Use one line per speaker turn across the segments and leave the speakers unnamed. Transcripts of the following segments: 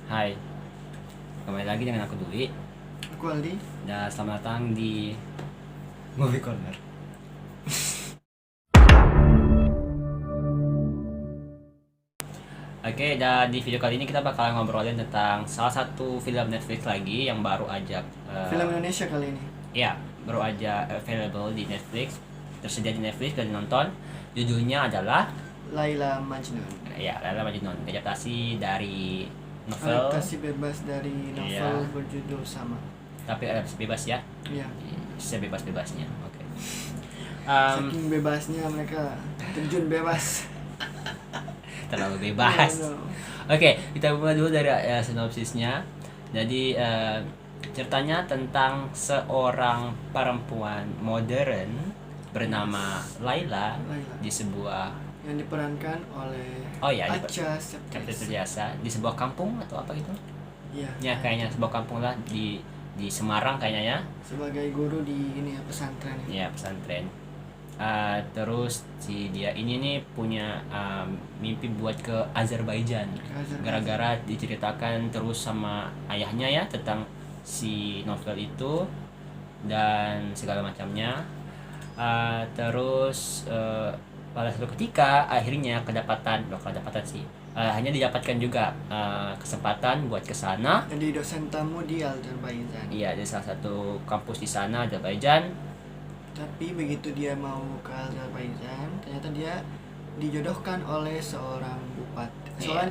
Hai, kembali lagi dengan aku Dwi.
Aku Aldi.
Dan selamat datang di Movie Corner. Oke, dan di video kali ini kita bakal ngobrolin tentang salah satu film Netflix lagi yang baru aja
Film Indonesia kali ini.
ya, baru aja available di Netflix, tersedia di Netflix dan nonton. Judulnya adalah
Laila Majnun.
Laila Majnun, adaptasi dari novel,
Adaptasi bebas dari novel
Iya.
berjudul sama.
tapi adaptasi bebas ya,
Iya.
sebebas-bebasnya. Oke.
Saking bebasnya mereka terjun bebas.
Terlalu bebas.
No, no.
Oke, kita mulai dulu dari sinopsisnya. Jadi ceritanya tentang seorang perempuan modern bernama Laila
Laila.
di sebuah
Yang diperankan oleh Acha
Septiasa di sebuah kampung atau apa gitu.
Iya.
Ya, kayaknya sebuah kampung lah di Semarang kayaknya ya.
Sebagai guru di ini ya, pesantren.
Ya, pesantren. Terus si dia ini nih punya mimpi buat ke Azerbaijan gara-gara diceritakan terus sama ayahnya ya tentang si novel itu dan segala macamnya. Terus pada suatu ketika akhirnya hanya didapatkan juga kesempatan buat ke sana.
Jadi dosen tamu di Azerbaijan.
Iya, di salah satu kampus di sana Azerbaijan.
Tapi begitu dia mau ke Azerbaijan, ternyata dia dijodohkan oleh seorang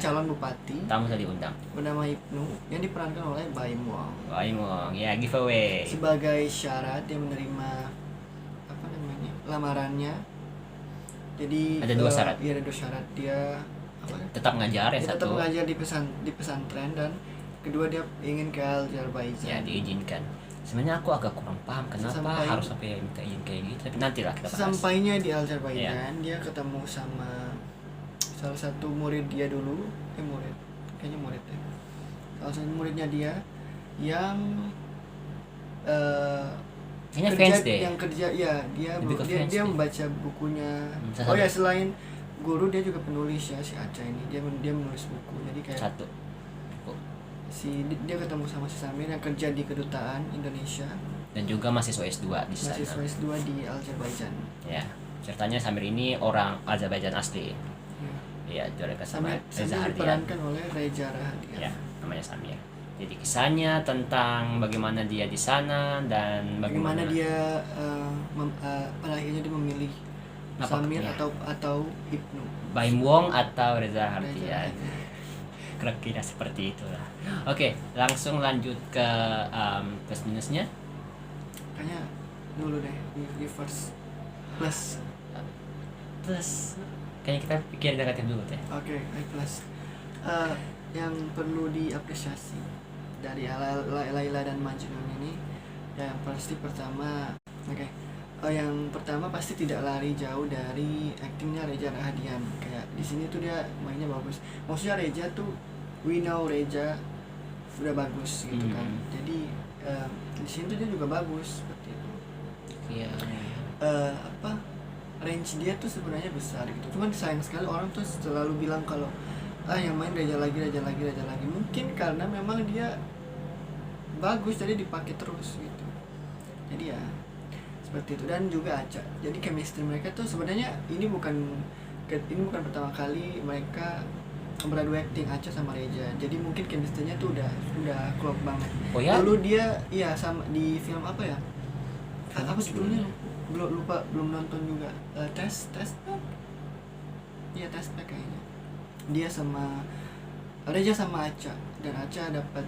calon bupati
Tamu tadi undang.
bernama Ibnu yang diperankan oleh Baim Wong.
Baim Wong, ya giveaway.
Sebagai syarat dia menerima lamarannya. Jadi
Ada dua syarat.
Iya, ada dua syarat. Dia
Tetap ngajar ya
dia
satu.
tetap mengajar di pesantren, dan kedua dia ingin ke Azerbaijan.
Ya, diizinkan. Sebenarnya aku agak kurang paham kenapa harus sampai minta izin kayak gitu, tapi nantilah kita bahas.
Sampainya di Azerbaijan, dia ketemu sama salah satu murid dia dulu, kayaknya murid ya. Salah satu muridnya dia yang
Kayaknya fans deh.
yang kerja ya, dia membaca bukunya. Ya, selain guru dia juga penulis ya, si Acha ini. Dia menulis buku. Jadi kayak
satu.
Dia ketemu sama si Samir yang kerja di kedutaan Indonesia
Dan juga mahasiswa S2 di sana.
Mahasiswa S2 di Azerbaijan.
Ya, ceritanya Samir ini orang Azerbaijan asli. Ya, direkam sama Reza Hardian.
Diperankan oleh Reza Hardian.
Ya, namanya Samir. Jadi kisahnya tentang bagaimana dia di sana dan bagaimana
dia pada akhirnya dia memilih Samir atau Ibnu.
Baim Wong atau Reza Hardian. Kira-kira seperti itulah. Oke, langsung lanjut ke plus minusnya.
Kayaknya dulu deh di first plus.
Kayaknya kita pikir negatif dulu deh.
Oke, plus. Yang perlu diapresiasi dari Laila dan Majnun ini, yang pasti pertama, yang pertama pasti tidak lari jauh dari aktingnya Reza Rahadian. Kayak di sini tuh dia mainnya bagus. Maksudnya Reza tuh, we know Reza udah bagus gitu kan. Jadi di sini tuh dia juga bagus seperti itu.
Iya.
Range dia tuh sebenarnya besar gitu. Cuman sayang sekali orang tuh selalu bilang kalau yang main Reza lagi. Mungkin karena memang dia bagus jadi dipakai terus gitu. Jadi ya seperti itu. Dan juga Acha. Jadi chemistry mereka tuh sebenarnya ini bukan pertama kali mereka beradu acting, Acha sama Reza. Jadi mungkin chemistry-nya tuh udah klop banget.
Oh ya?
Dulu dia sama di film apa ya? Apa sebelumnya? Belum nonton juga. Test Pack. Iya, Test Pack kayaknya. Dia sama Reza sama Acha, dan Acha dapat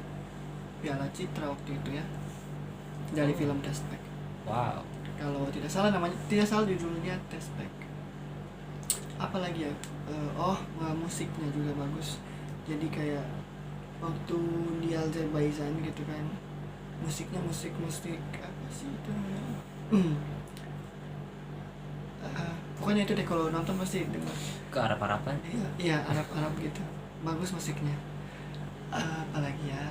Piala Citra waktu itu ya, dari film Test Pack.
Wow.
Kalau tidak salah judulnya Test Pack. Apalagi ya? Musiknya juga bagus. Jadi kayak waktu di Azerbaijan gitu kan, musiknya musik apa sih itu? Pokoknya itu deh, kalau nonton pasti dengar.
Ke Arab-Araban?
Iya, Arab gitu. Bagus musiknya. Apalagi ya?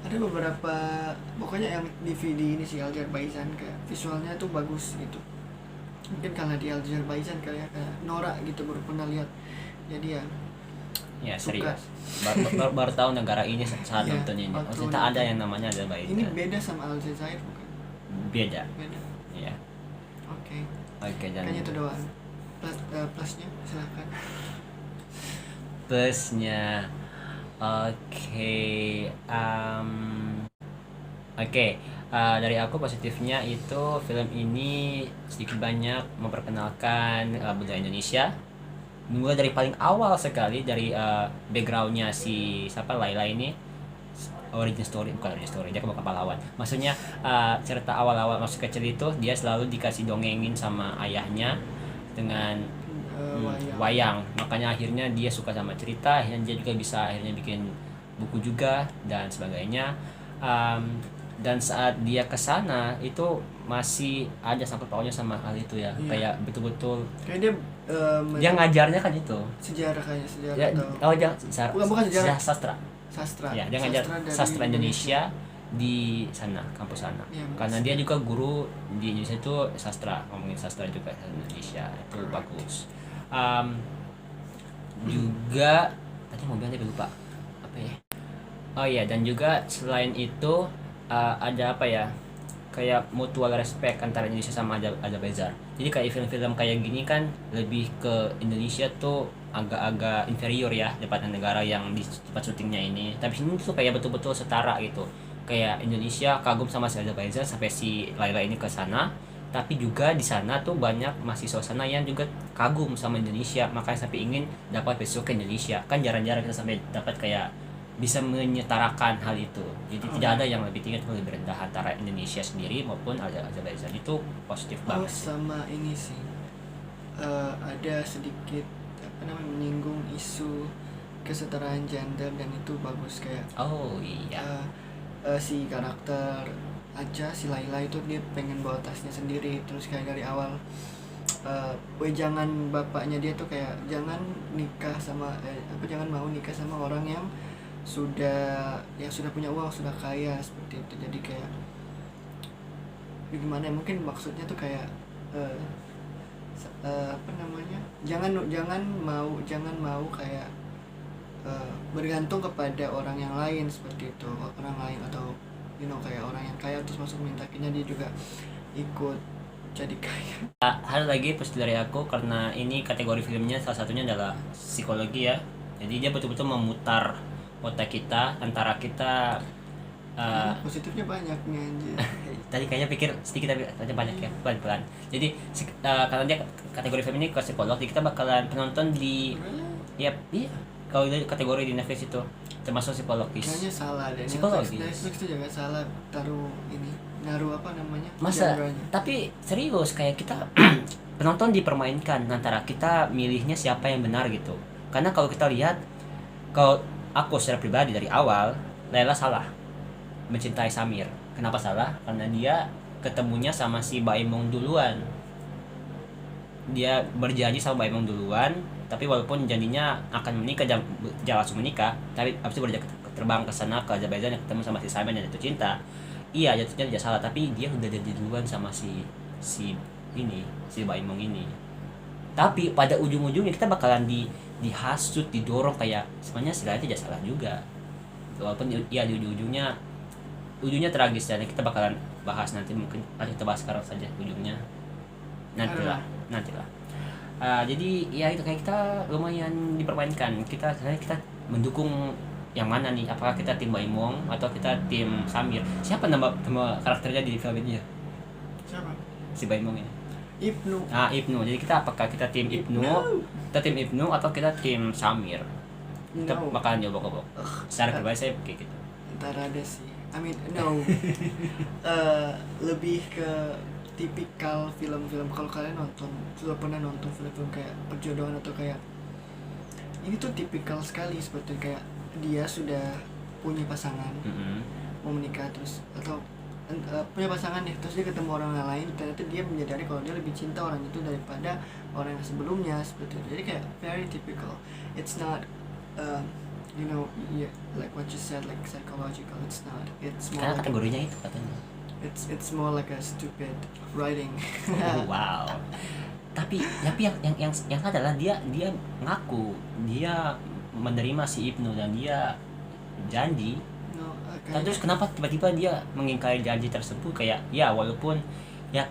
Ada beberapa, pokoknya yang DVD ini sih Azerbaijan, kayak visualnya tuh bagus gitu. Mungkin karena di Azerbaijan kayak Nora gitu baru pernah lihat. Jadi ya
Ya
suka.
serius. Baru tahu negara ini saat
Iya,
nonton ini.
waktu
Ternyata ada
nonton.
yang namanya Azerbaijan.
Ini beda sama Aljazair bukan?
Beda.
Beda.
Iya.
Oke.
Oke, dan
Kayaknya itu doang. Plusnya silakan.
plusnya oke oke dari aku positifnya itu film ini sedikit banyak memperkenalkan budaya Indonesia, mulai dari paling awal sekali dari backgroundnya si siapa Laila ini, origin story, bukan origin story, dia bukan pahlawan, maksudnya cerita awal-awal masuk kecil itu dia selalu dikasih dongengin sama ayahnya dengan wayang. Makanya akhirnya dia suka sama cerita, akhirnya dia juga bisa akhirnya bikin buku juga dan sebagainya. Dan saat dia ke sana itu masih ada sangkut pautnya sama hal itu ya.
Iya.
Kayak betul-betul
Kayak dia
dia ngajarnya kan itu.
sejarah kayaknya sejarah
Ya,
atau
jangan
Bukan sejarah.
sastra.
sastra.
Ya, dia ngajar
dari
sastra Indonesia di sana, kampus sana.
Iya,
Karena dia juga guru di Indonesia itu sastra, ngomongin sastra juga Indonesia itu bagus. Juga tadi mau bilang tapi lupa apa ya. Oh iya, dan juga selain itu ada apa ya, kayak mutual respect antara Indonesia sama Azerbaijan. Jadi kayak film-film kayak gini kan lebih ke Indonesia tuh agak-agak inferior ya daripada negara yang di tempat syutingnya ini. Tapi sini tuh kayak betul-betul setara gitu. Kayak Indonesia kagum sama si Azerbaijan sampai si Laila ini ke sana. Tapi juga di sana tuh banyak mahasiswa sana yang juga kagum sama Indonesia, makanya sampai ingin dapat besok ke Indonesia. Kan jarang-jarang kita sampai dapat kayak bisa menyetarakan hal itu. Jadi tidak ada yang lebih tinggi atau lebih rendah antara Indonesia sendiri maupun Azerbaijan. Itu positif banget.
sama ini sih ada sedikit apa namanya menyinggung isu kesetaraan gender dan itu bagus kayak
Oh iya.
si karakter Aja si Laila itu dia pengen bawa tasnya sendiri terus kayak dari awal jangan bapaknya dia tuh kayak jangan nikah sama jangan mau nikah sama orang yang sudah punya uang, sudah kaya seperti itu. Jadi kayak gimana ya, mungkin maksudnya tuh kayak apa namanya, jangan mau kayak bergantung kepada orang yang lain seperti itu, orang lain atau kayak orang yang kaya terus masuk mintakinya dia juga ikut jadi kaya.
Hal lagi positif dari aku karena ini kategori filmnya salah satunya adalah psikologi ya. Jadi dia betul-betul memutar otak kita antara kita
Positifnya banyak nih anjir.
tadi kayaknya pikir sedikit tapi tadi banyak ya, pelan-pelan. Jadi karena dia kategori film ini ke psikolog, jadi kita bakalan penonton di iya kalau dari kategori di Netflix itu termasuk psikologis.
Kayaknya salah deh.
Psikologis.
Netflix itu juga salah naruh apa namanya?
Masa?
Genrenya.
Tapi serius kayak kita penonton dipermainkan antara kita milihnya siapa yang benar gitu. Karena kalau kita lihat, kalau aku secara pribadi dari awal, Laila salah mencintai Samir. Kenapa salah? Karena dia ketemunya sama si Baimong duluan. Dia berjanji sama Baimong duluan, tapi walaupun janjinya akan menikah, jangan langsung menikah, tapi abis itu terbang ke sana ke Azerbaijan yang ketemu sama si Samir dan jatuh cinta. Iya, jatuhnya tidak salah, tapi dia udah jadi duluan sama si Baimong ini. Tapi pada ujung-ujungnya kita bakalan dihasut, didorong kayak sebenarnya si Laila tidak salah juga. Walaupun ya di ujungnya tragis dan kita bakalan bahas nanti, mungkin kita bahas sekarang saja ujungnya. Nantilah. Jadi ya itu kayak kita lumayan dipermainkan. Kita mendukung yang mana nih? Apakah kita tim Baimong atau kita tim Samir? Siapa nama karakternya di film ini ya?
Siapa?
Si Baimong ini.
Ibnu.
Ibnu. Jadi apakah kita tim Ibnu? Kita tim Ibnu atau kita tim Samir? Kita bakalan nyobok-nyobok. Secara pribadi saya kayak gitu.
Ntar ada sih. Lebih ke tipikal film-film, kalau kalian sudah pernah nonton film-film kayak perjodohan atau kayak ini tuh tipikal sekali, seperti kayak dia sudah punya pasangan, mau menikah terus atau punya pasangan nih, terus dia ketemu orang lain, ternyata dia menyadari kalau dia lebih cinta orang itu daripada orang yang sebelumnya seperti itu. Jadi kayak very typical. It's not like what you said, like psychological. It's not. It's more
Karena
like
kategorinya itu katanya.
It's more like a stupid writing.
Wow. Tapi yang adalah dia ngaku dia menerima si Ibnu dan dia janji.
No,
Dan terus kenapa tiba-tiba dia mengingkari janji tersebut? Kayak ya walaupun ya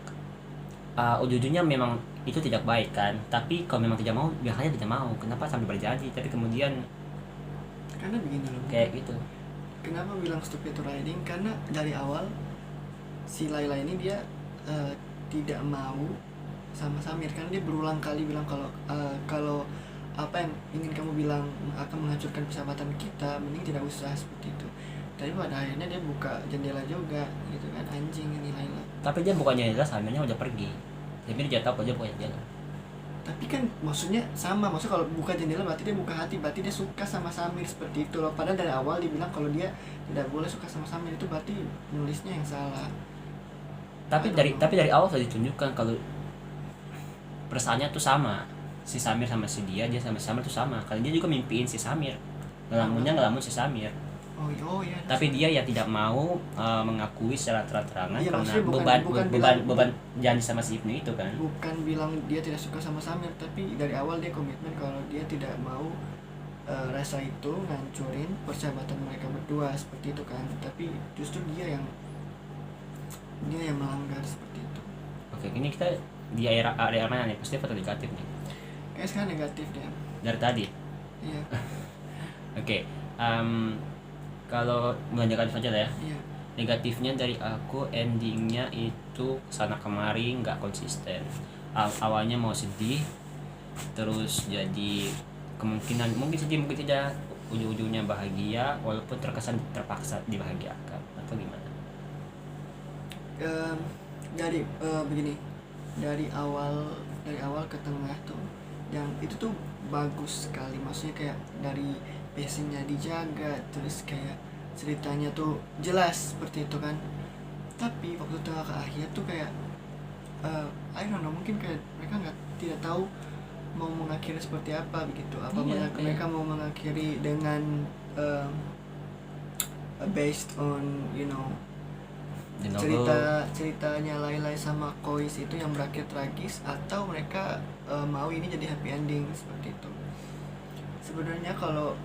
ujung-ujungnya memang itu tidak baik kan, tapi kalau memang tidak mau biasanya tidak mau, kenapa sampai berjanji tapi kemudian
karena begini loh,
kayak gitu.
kenapa bilang stupid riding, karena dari awal si Laila ini dia tidak mau sama Samir, karena dia berulang kali bilang kalau apa yang ingin kamu bilang akan menghancurkan persahabatan kita, mending tidak usah seperti itu. Tapi pada akhirnya dia buka jendela juga gitu kan, anjing ini Laila.
Tapi dia bukannya jelas Samirnya udah pergi, Samir dia tahu kalau dia bukan jendela.
Tapi kan maksudnya sama, maksudnya kalau buka jendela berarti dia buka hati, berarti dia suka sama Samir seperti itu loh. Padahal dari awal dibilang kalau dia tidak boleh suka sama Samir, itu berarti nulisnya yang salah.
Tapi dari awal sudah ditunjukkan kalau perasaannya tuh sama, si Samir sama si dia sama si Samir tuh sama. Kalau dia juga mimpiin si Samir, ngelamun si Samir.
Oh iya.
Tapi dia ya tidak mau mengakui secara terang-terangan
Iya,
karena
bukan
beban janji sama si Ibnu itu kan.
Bukan bilang dia tidak suka sama Samir, tapi dari awal dia komitmen kalau dia tidak mau rasa itu ngancurin persahabatan mereka berdua seperti itu kan. Tapi justru dia yang melanggar seperti itu.
Oke, ini kita di area mana nih? Positif atau negatif nih?
Kayaknya sekarang negatif deh.
Dari tadi.
Iya.
Oke, kalau melanjutkan saja lah ya.
Iya.
Negatifnya dari aku, endingnya itu sana kemari nggak konsisten. Awalnya mau sedih, terus jadi kemungkinan mungkin sedih mungkin tidak, ujung-ujungnya bahagia walaupun terkesan terpaksa dibahagiakan atau gimana?
Dari begini, dari awal ke tengah tuh yang itu tuh bagus sekali, maksudnya kayak dari pacingnya dijaga, terus kayak ceritanya tuh jelas seperti itu kan. Tapi waktu tengah ke akhir tuh kayak I don't know, mungkin kayak mereka tidak tahu mau mengakhiri seperti apa begitu. Apa mereka mau mengakhiri dengan based on ceritanya Laila sama Kois itu yang berakhir tragis, atau mereka mau ini jadi happy ending seperti itu. Sebenarnya kalau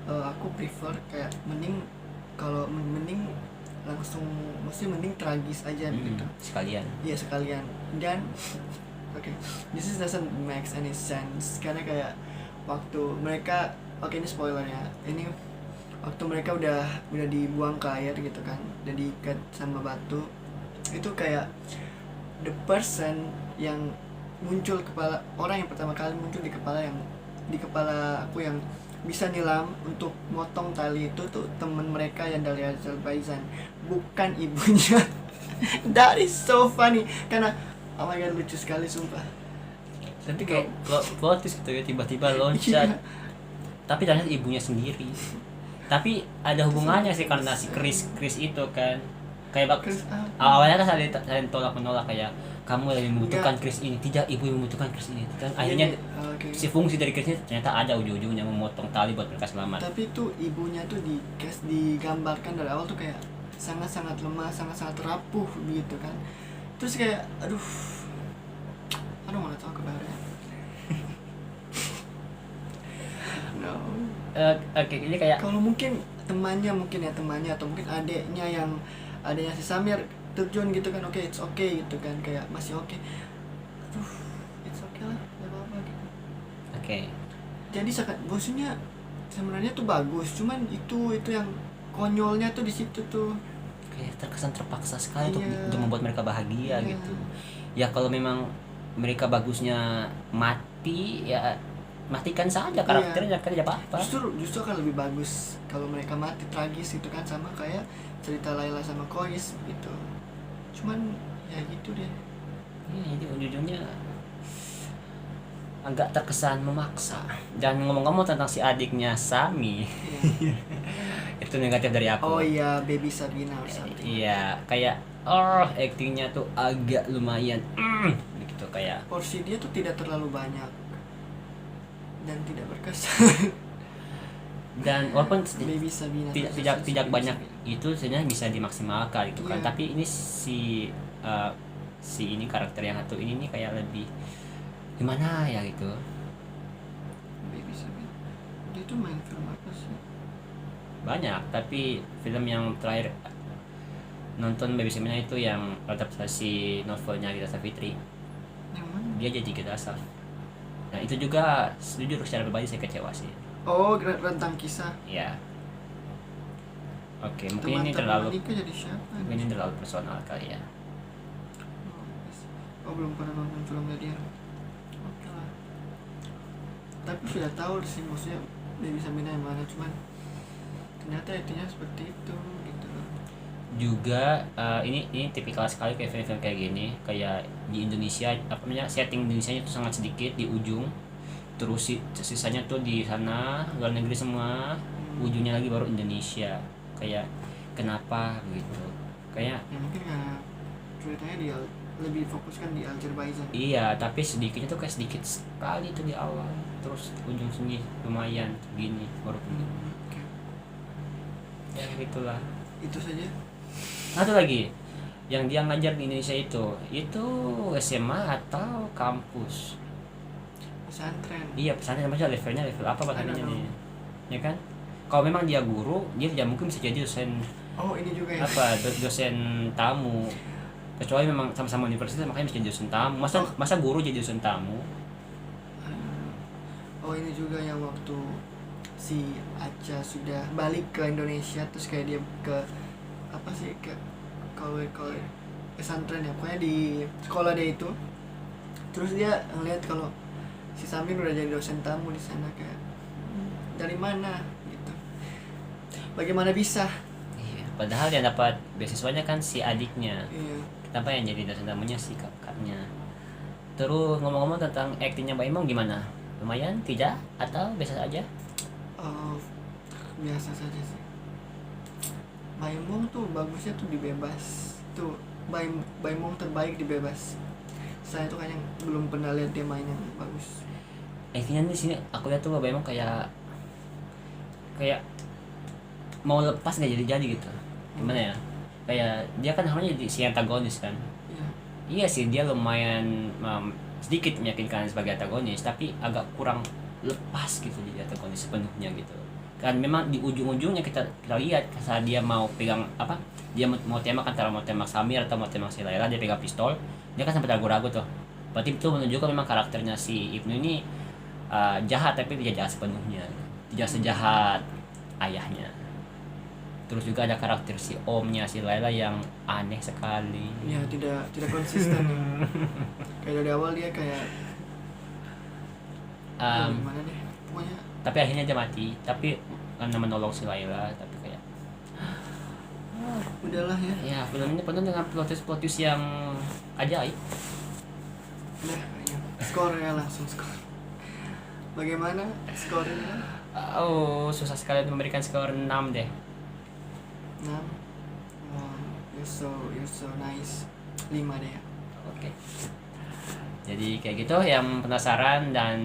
aku prefer kayak mending langsung, mesti mending tragis aja begitu.
Sekalian.
Iya sekalian. Dan okay, this doesn't make any sense karena kayak waktu mereka, ini spoiler ya, ini waktu mereka udah dibuang ke air gitu kan, udah diikat sama batu, itu kayak the person yang muncul orang yang pertama kali muncul di kepala aku yang bisa nilam untuk motong tali itu tuh temen mereka yang dari Azerbaijan, bukan ibunya. That is so funny karena oh my god, lucu sekali sumpah.
Tapi kayak plot twist gitu ya, tiba-tiba loncat. Tapi ternyata ibunya sendiri. Tapi ada hubungannya sih karena si Chris itu kan kayak awalnya kan saling tolak menolak, kayak kamu lebih membutuhkan Chris ini, tidak, ibu yang membutuhkan Chris ini kan. Akhirnya si fungsi dari Chris ini ternyata ada ujung-ujungnya memotong tali buat mereka selamat.
Tapi tuh ibunya tuh digambarkan dari awal tuh kayak sangat-sangat lemah, sangat-sangat rapuh gitu kan. Terus kayak aduh, I don't wanna talk about it. No.
Oke, ini kayak
kalau mungkin temannya atau mungkin adiknya si Samir terjun gitu kan, it's okay gitu kan, kayak masih oke. Aduh, it's okay lah, gak apa-apa gitu.
Oke.
Jadi maksudnya sebenarnya tuh bagus, cuman itu yang konyolnya tuh di situ tuh.
Kayak terkesan terpaksa sekali untuk membuat mereka bahagia gitu. Ya kalau memang mereka bagusnya mati, ya matikan saja karakternya, kan tidak apa-apa.
Justru akan lebih bagus kalau mereka mati tragis gitu kan, sama kayak cerita Laila sama Kois gitu. Cuman ya gitu deh.
Ya, jadi ujung-ujungnya agak terkesan memaksa. Dan ngomong-ngomong tentang si adiknya Sami, itu negatif dari aku.
Oh iya, Baby Sabrina or something.
Iya, kayak aktingnya tuh agak lumayan begitu, kayak
porsi dia tuh tidak terlalu banyak dan tidak berkesan.
Dan walaupun
Baby Sabina
tidak banyak itu sebenarnya bisa dimaksimalkan gitu kan. Tapi ini si ini karakter yang satu ini nih kayak lebih gimana ya gitu.
Baby Sabina dia itu main film apa sih?
Banyak, tapi film yang terakhir nonton Baby Semina itu yang adaptasi novelnya Gita Savitri.
Yang mana?
Dia jadi Gita Saf. Nah itu juga jujur secara pribadi saya kecewa sih.
Oh, rentang kisah.
Ya. Oke, mungkin ini
Teman-teman
terlalu
Monica jadi siapa?
mungkin ini terlalu personal kali ya.
Oh, belum pernah nonton filmnya dia. Oke lah. Tapi sudah tahu sih maksudnya Baby Samina yang mana, cuman ternyata intinya seperti itu gitu loh.
Juga ini tipikal sekali kayak film-film kayak gini, kayak di Indonesia apa namanya, setting Indonesia itu sangat sedikit di ujung, terus sisanya tuh di sana luar negeri semua, ujungnya lagi baru Indonesia. Kayak kenapa gitu, kayak
Ya mungkin karena ceritanya dia lebih fokuskan di Azerbaijan.
iya, tapi sedikitnya tuh kayak sedikit sekali tuh di awal, terus ujung sini lumayan gini baru
Oke.
ya gitulah.
Itu saja.
Satu lagi yang dia ngajar di Indonesia itu SMA atau kampus?
Pesantren.
Iya, pesantren, macam levelnya level apa bahasanya nih, ya kan? Kalau memang dia guru, dia tidak mungkin bisa jadi dosen
Oh, ini juga ya.
apa dosen tamu, kecuali memang sama-sama universitas makanya bisa jadi dosen tamu. Masa guru jadi dosen tamu?
Oh, ini juga yang waktu si Aca sudah balik ke Indonesia, terus kayak dia ke apa sih, ke kalau pesantren ya, pokoknya di sekolah dia itu, terus dia ngeliat kalau si Samin udah jadi dosen tamu di sana, kayak dari mana gitu, bagaimana bisa.
Iya, padahal yang dapat beasiswanya kan si adiknya.
Iya.
Kenapa yang jadi dosen tamunya si kakaknya? Terus ngomong-ngomong tentang aktingnya Mbak Imong gimana? Lumayan tidak atau biasa aja?
Oh, biasa saja sih. Baimong tuh bagusnya tuh di Bebas tuh, Baimong terbaik di Bebas. Saya tuh kayaknya belum pernah lihat dia main yang bagus.
Aktingnya di sini aku lihat tuh Mbak Imong kayak mau lepas nggak jadi gitu, gimana ya, kayak dia kan harusnya jadi si antagonis kan.
Iya.
Iya sih, dia lumayan sedikit meyakinkan sebagai antagonis, tapi agak kurang lepas gitu jadi antagonis sepenuhnya gitu kan. Memang di ujung-ujungnya kita lihat saat dia mau pegang apa, dia mau tembak, antara mau tembak Samir atau mau tembak si Laila, dia pegang pistol, dia kan sempat ragu-ragu tuh. Berarti itu menunjukkan memang karakternya si Ibnu ini jahat, tapi tidak jahat sepenuhnya, tidak sejahat ayahnya. Terus juga ada karakter si omnya si Laila yang aneh sekali.
Ya tidak konsisten ya. Kayak dari awal dia kayak gimana deh pokoknya.
Tapi akhirnya dia mati, tapi karena menolong si Laila, tapi kayak
Udahlah ya.
ya film ini penuh dengan plot twist yang ajaib.
Udah kayaknya skor ya, langsung skor. Bagaimana skornya?
Oh, susah sekali untuk memberikan skor 6 deh.
6. Oh, you're so nice. 5 deh ya.
Oke. Jadi kayak gitu, yang penasaran dan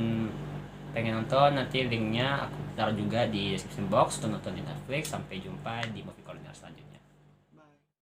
pengen nonton, nanti linknya aku taruh juga di description box untuk nonton di Netflix. Sampai jumpa di movie corner selanjutnya.